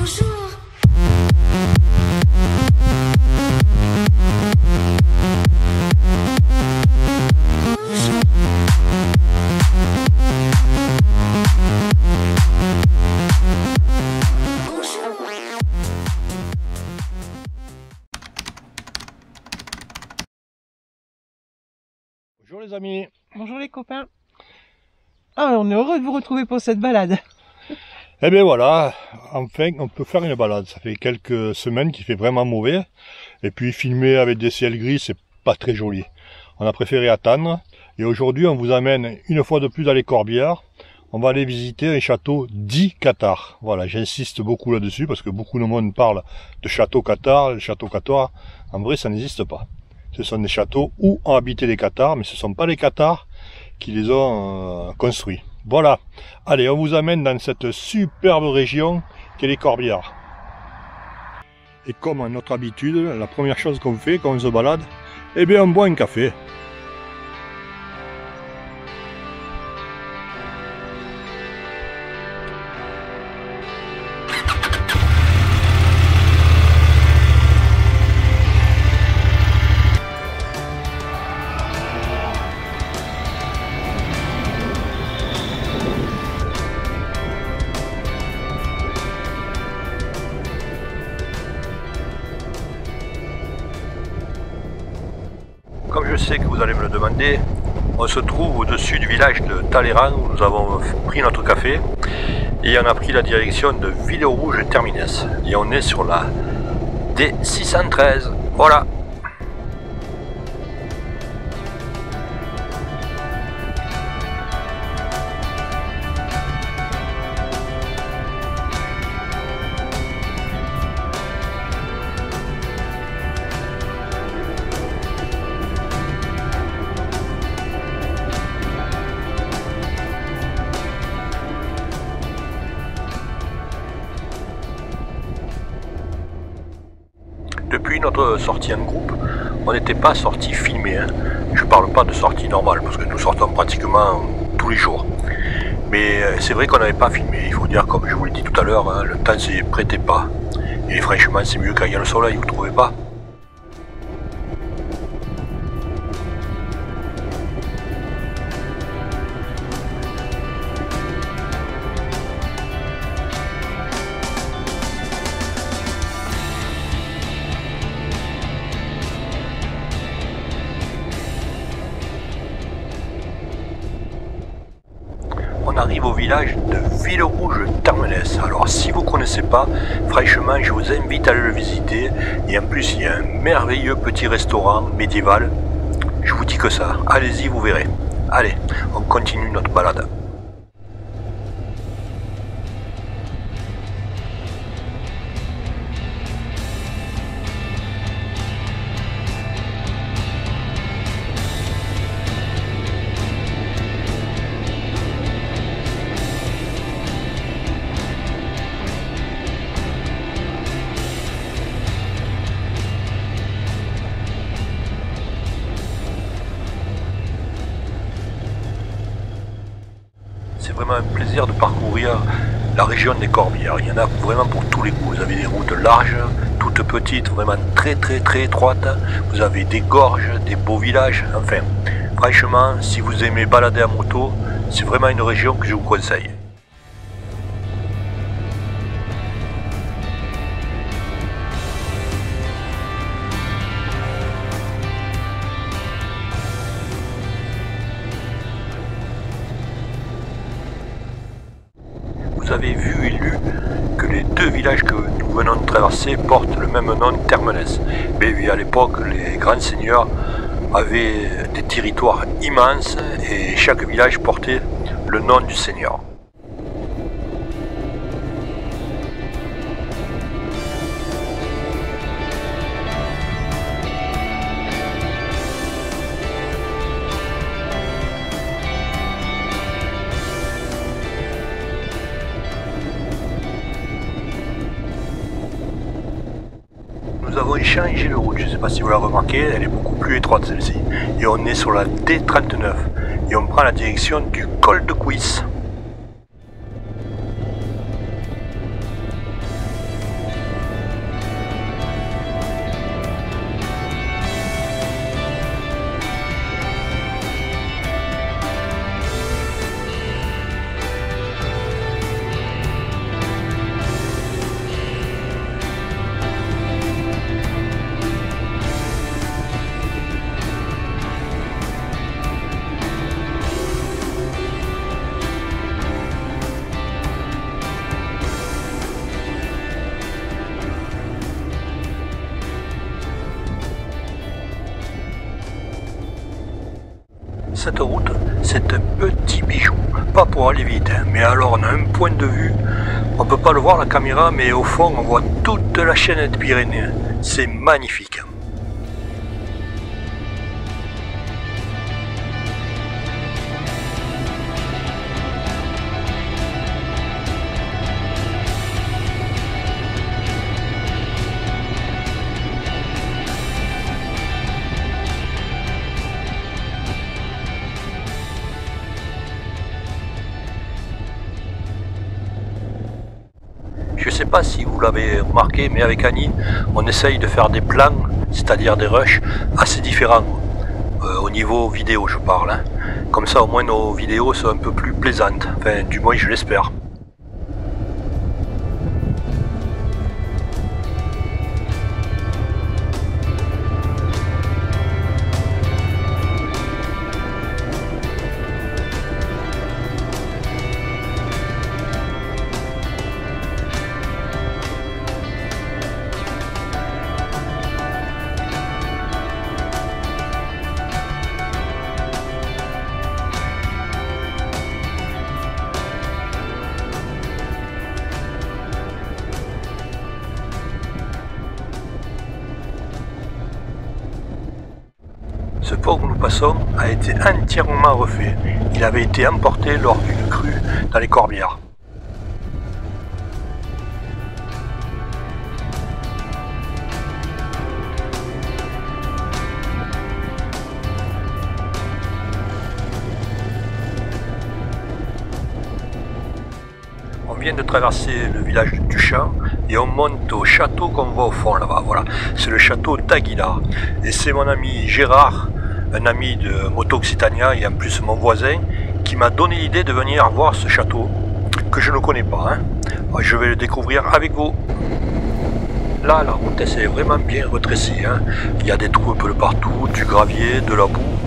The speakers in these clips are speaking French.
Bonjour. Bonjour les amis. Bonjour les copains. Ah, on est heureux de vous retrouver pour cette balade. Eh bien voilà, enfin on peut faire une balade. Ça fait quelques semaines qu'il fait vraiment mauvais. Et puis filmer avec des ciels gris, c'est pas très joli. On a préféré attendre. Et aujourd'hui on vous amène une fois de plus dans les Corbières. On va aller visiter un château dit Cathare. Voilà, j'insiste beaucoup là-dessus parce que beaucoup de monde parle de château Cathare. Le château Cathare, en vrai ça n'existe pas. Ce sont des châteaux où ont habité les Cathares, mais ce ne sont pas les Cathares qui les ont construits. Voilà. Allez, on vous amène dans cette superbe région qu'est les Corbières. Et comme à notre habitude, la première chose qu'on fait quand on se balade, eh bien on boit un café. Comme je sais que vous allez me le demander, on se trouve au-dessus du village de Talleyrand où nous avons pris notre café et on a pris la direction de Villerouge-Terminès et on est sur la D613. Voilà. Depuis notre sortie en groupe, on n'était pas sorti filmé. Hein. Je parle pas de sortie normale parce que nous sortons pratiquement tous les jours. Mais c'est vrai qu'on n'avait pas filmé. Il faut dire, comme je vous l'ai dit tout à l'heure, hein, le temps s'y prêtait pas. Et franchement, c'est mieux quand il y a le soleil, vous trouvez pas? On arrive au village de Villerouge-Terminès. Alors si vous ne connaissez pas, franchement je vous invite à aller le visiter. Et en plus il y a un merveilleux petit restaurant médiéval. Je vous dis que ça, allez-y vous verrez. Allez, on continue notre balade. C'est vraiment un plaisir de parcourir la région des Corbières. Il y en a vraiment pour tous les goûts. Vous avez des routes larges, toutes petites, vraiment très étroites. Vous avez des gorges, des beaux villages. Enfin, franchement, si vous aimez balader à moto, c'est vraiment une région que je vous conseille. Vous avez vu et lu que les deux villages que nous venons de traverser portent le même nom, Terminès. Mais à l'époque, les grands seigneurs avaient des territoires immenses et chaque village portait le nom du seigneur. Nous avons changé de route, je ne sais pas si vous l'avez remarqué, elle est beaucoup plus étroite celle-ci. Et on est sur la D39 et on prend la direction du col de Cuisse. cette route, c'est un petit bijou. Pas pour aller vite, hein, mais alors on a un point de vue. On peut pas le voir la caméra, mais au fond on voit toute la chaîne des Pyrénées. C'est magnifique. Je sais pas si vous l'avez remarqué, mais avec Annie, on essaye de faire des plans, c'est-à-dire des rushs, assez différents. Au niveau vidéo, je parle. Hein. Comme ça, au moins, nos vidéos sont un peu plus plaisantes. Enfin, du moins, je l'espère. Ce pont que nous passons a été entièrement refait. Il avait été emporté lors d'une crue dans les Corbières. On vient de traverser le village de Tuchan et on monte au château qu'on voit au fond là-bas. Voilà, c'est le château d'Aguilar. Et c'est mon ami Gérard, un ami de Moto Occitania et en plus mon voisin, qui m'a donné l'idée de venir voir ce château que je ne connais pas. Hein. Je vais le découvrir avec vous. Là, la route c'est vraiment bien retracée. Hein. Il y a des trous un peu de partout, du gravier, de la boue.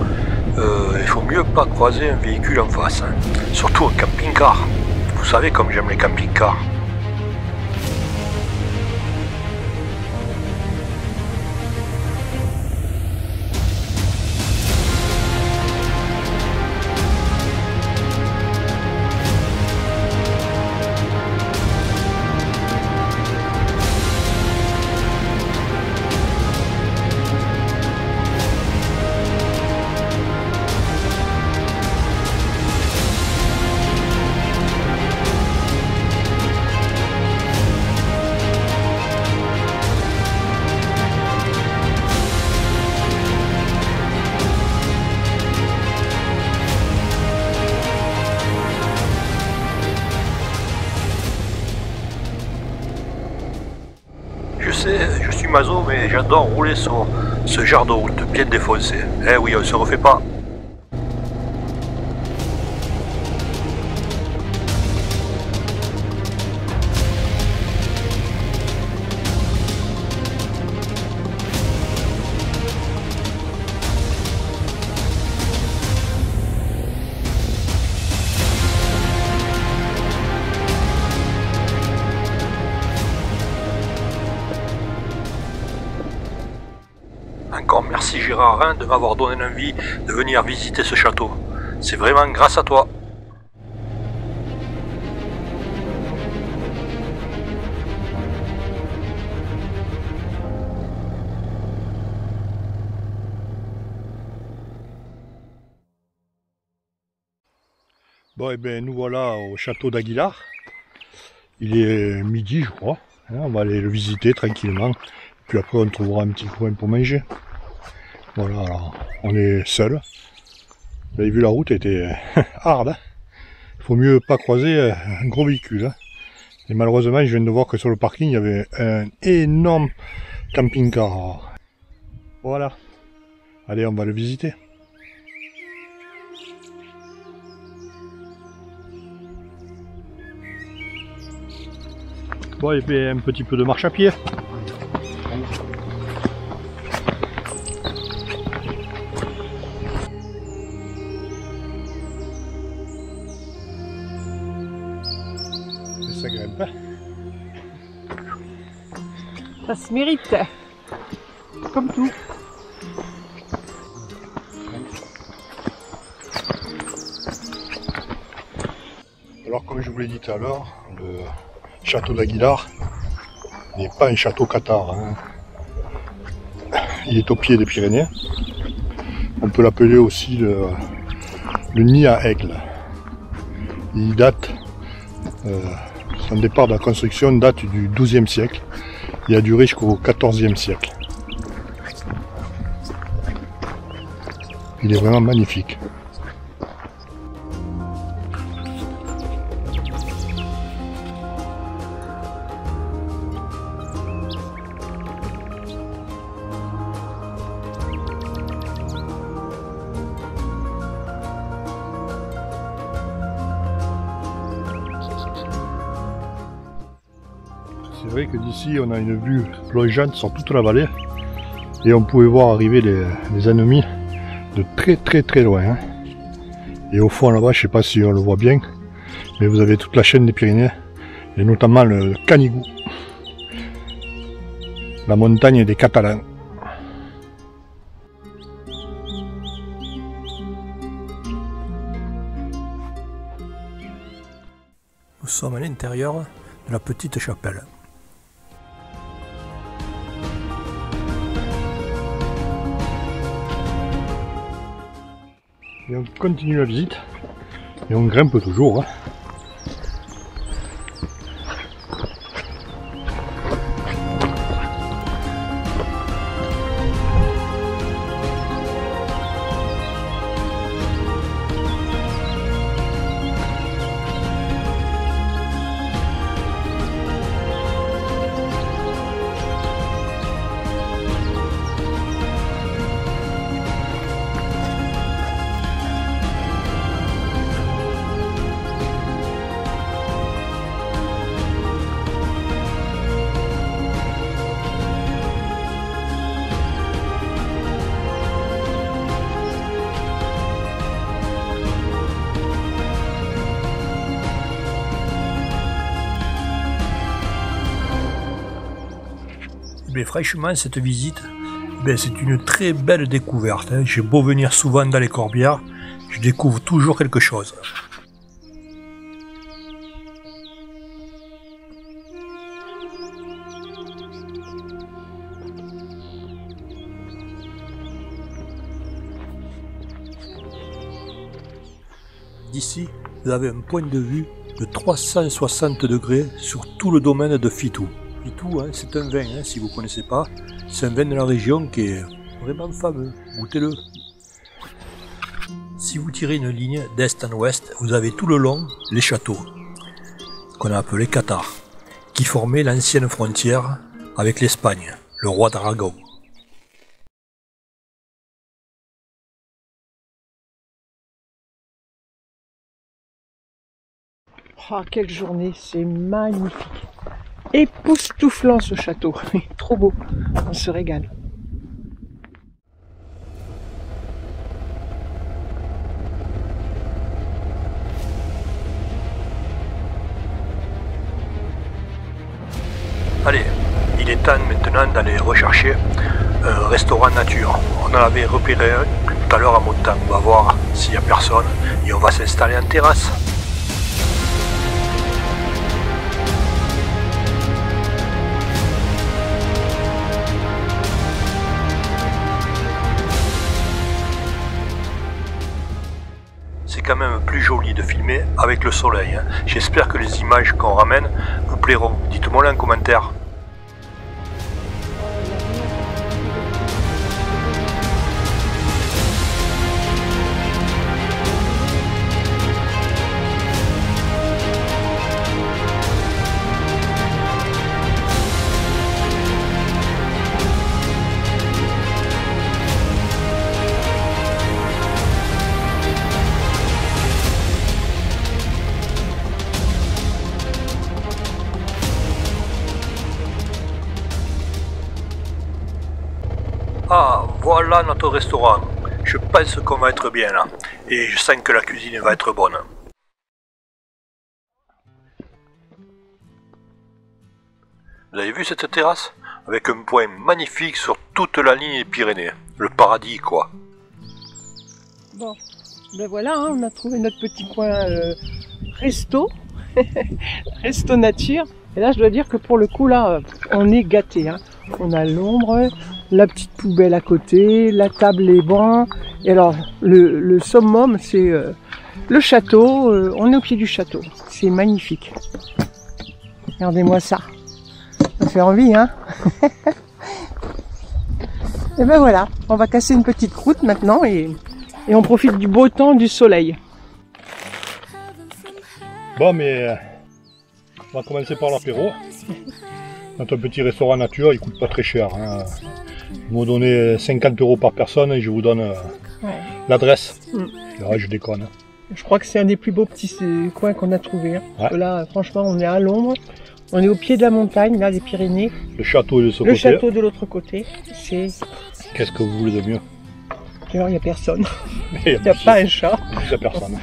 Il faut mieux pas croiser un véhicule en face. Hein. Surtout un camping-car. Vous savez comme j'aime les camping-cars. Je suis maso, mais j'adore rouler sur ce genre de route bien défoncé. Eh oui, on se refait pas. Encore merci Gérard Rhin de m'avoir donné l'envie de venir visiter ce château. C'est vraiment grâce à toi. Bon, et bien nous voilà au château d'Aguilar. Il est midi, je crois. On va aller le visiter tranquillement. Puis après, on trouvera un petit coin pour manger. Voilà, alors on est seul. Vous avez vu, la route était hard. Hein. Il faut mieux pas croiser un gros véhicule. Hein. Et malheureusement, je viens de voir que sur le parking, il y avait un énorme camping-car. Voilà. Allez, on va le visiter. Bon, et puis un petit peu de marche à pied. Ça grimpe. Ça se mérite. Comme tout. Comme je vous l'ai dit tout à l'heure, le château d'Aguilar n'est pas un château cathare. Hein. Il est au pied des Pyrénées. On peut l'appeler aussi le nid à aigle. Il date, son départ de la construction date du XIIe siècle. Il a duré jusqu'au XIVe siècle. Il est vraiment magnifique. C'est vrai que d'ici on a une vue plongeante sur toute la vallée et on pouvait voir arriver les ennemis de très loin. Hein. Et au fond là-bas, je ne sais pas si on le voit bien, mais vous avez toute la chaîne des Pyrénées et notamment le Canigou, la montagne des Catalans. Nous sommes à l'intérieur de la petite chapelle. Et on continue la visite et on grimpe toujours. Hein. Mais franchement, cette visite, c'est une très belle découverte. Hein. J'ai beau venir souvent dans les Corbières, je découvre toujours quelque chose. D'ici, vous avez un point de vue de 360 degrés sur tout le domaine de Fitou. Fitou, hein, c'est un vin, hein, si vous ne connaissez pas, c'est un vin de la région qui est vraiment fameux, goûtez-le. Si vous tirez une ligne d'est en ouest, vous avez tout le long les châteaux, qu'on a appelés cathares, qui formaient l'ancienne frontière avec l'Espagne, le roi d'Aragon. Oh, quelle journée, c'est magnifique. Époustouflant ce château, trop beau, on se régale. Allez, il est temps maintenant d'aller rechercher un restaurant nature. On en avait repéré un tout à l'heure en montant, on va voir s'il n'y a personne et on va s'installer en terrasse. C'est quand même plus joli de filmer avec le soleil. Hein. J'espère que les images qu'on ramène vous plairont. Dites-moi là en commentaire. Ah, voilà notre restaurant. Je pense qu'on va être bien là. Et je sens que la cuisine va être bonne. Vous avez vu cette terrasse? Avec un point magnifique sur toute la ligne des Pyrénées. Le paradis, quoi. Bon, ben voilà, hein, on a trouvé notre petit coin resto. Resto nature. Et là, je dois dire que pour le coup, là, on est gâté. Hein. On a l'ombre, la petite poubelle à côté, la table, les bancs. Et alors, le summum, c'est le château. On est au pied du château. C'est magnifique. Regardez-moi ça. Ça fait envie, hein. Et ben voilà, on va casser une petite croûte maintenant et on profite du beau temps, du soleil. Bon, mais on va commencer par l'apéro. Notre petit restaurant nature, il coûte pas très cher. Hein. Vous me donnez 50 € par personne et je vous donne l'adresse. Là, je déconne. Je crois que c'est un des plus beaux petits coins qu'on a trouvé. Hein. Parce que là, franchement, on est à l'ombre. On est au pied de la montagne, là, des Pyrénées. Le château de ce côté. Le château de l'autre côté. Qu'est-ce que vous voulez de mieux? Alors, il n'y a personne. Il n'y a pas un chat. Il n'y a personne.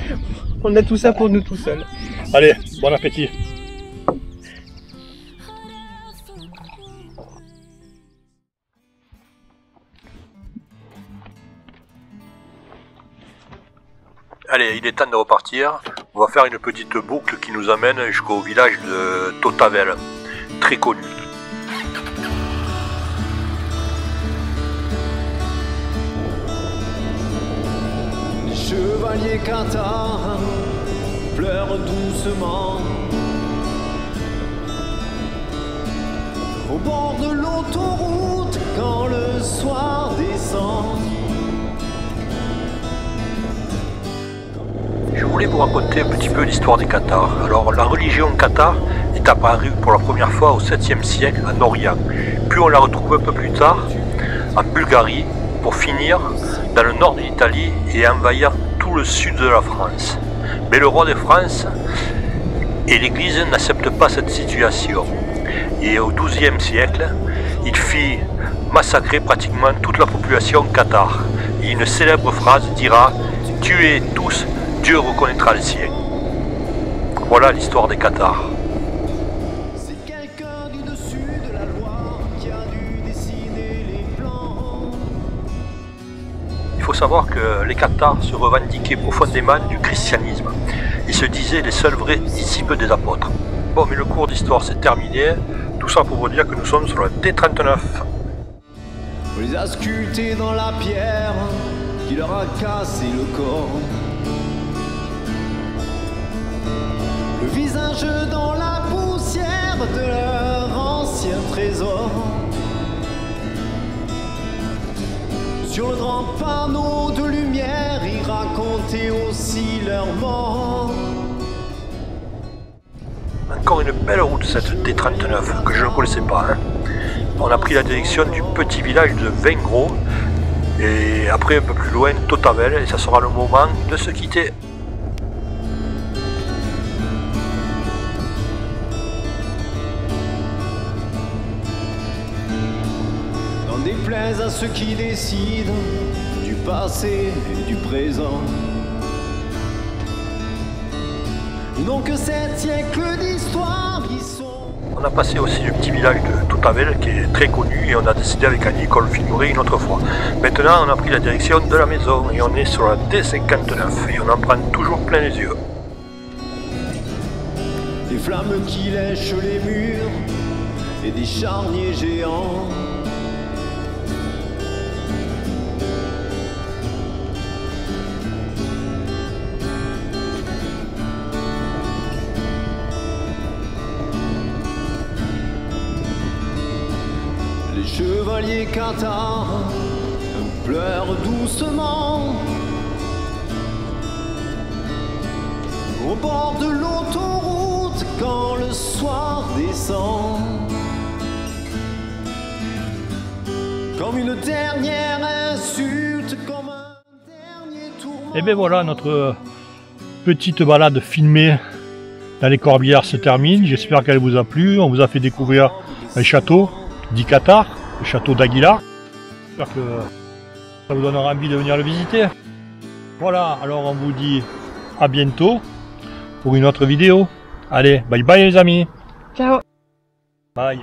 On a tout ça pour nous tout seuls. Allez, bon appétit. Allez, il est temps de repartir. On va faire une petite boucle qui nous amène jusqu'au village de Tautavel, très connu. Les chevaliers cathares pleurent doucement au bord de l'autoroute quand le soir descend. Je voulais vous raconter un petit peu l'histoire des Cathares. Alors, la religion cathare est apparue pour la première fois au 7e siècle en Orient. Puis on la retrouve un peu plus tard en Bulgarie, pour finir dans le nord de l'Italie et envahir tout le sud de la France. Mais le roi de France et l'Église n'acceptent pas cette situation. Et au 12e siècle, il fit massacrer pratiquement toute la population cathare. Et une célèbre phrase dira « Tuez tous, Dieu reconnaîtra les siens ». Voilà l'histoire des Cathares. C'est quelqu'un du dessus de la loi qui a dû dessiner les plans. Il faut savoir que les Cathares se revendiquaient profondément du christianisme. Ils se disaient les seuls vrais disciples des apôtres. Bon, mais le cours d'histoire c'est terminé. Tout ça pour vous dire que nous sommes sur le T39. On les a sculptés dans la pierre qui leur a cassé le corps. Le visage dans la poussière de leur ancien trésor. Sur le grand panneau de lumière, ils racontaient aussi leur mort. Encore une belle route cette T39 que je ne connaissais pas. Hein. On a pris la direction du petit village de Vengro et après un peu plus loin Tautavel et ça sera le moment de se quitter. N'en déplaise à ceux qui décident du passé et du présent. Ils n'ont que 7 siècles d'histoire, ils sont... On a passé aussi le petit village de Tautavel qui est très connu et on a décidé avec Annie qu'on le filmerait une autre fois. Maintenant on a pris la direction de la maison et on est sur la T59 et on en prend toujours plein les yeux. Des flammes qui lèchent les murs et des charniers géants. Les chevaliers cathares pleurent doucement au bord de l'autoroute quand le soir descend. Comme une dernière insulte, comme un dernier tourment. Et bien voilà, notre petite balade filmée dans les Corbières se termine. J'espère qu'elle vous a plu. On vous a fait découvrir un château dit Cathare, le château d'Aguilar. J'espère que ça vous donnera envie de venir le visiter. Voilà, alors on vous dit à bientôt pour une autre vidéo. Allez, bye bye les amis. Ciao. Bye.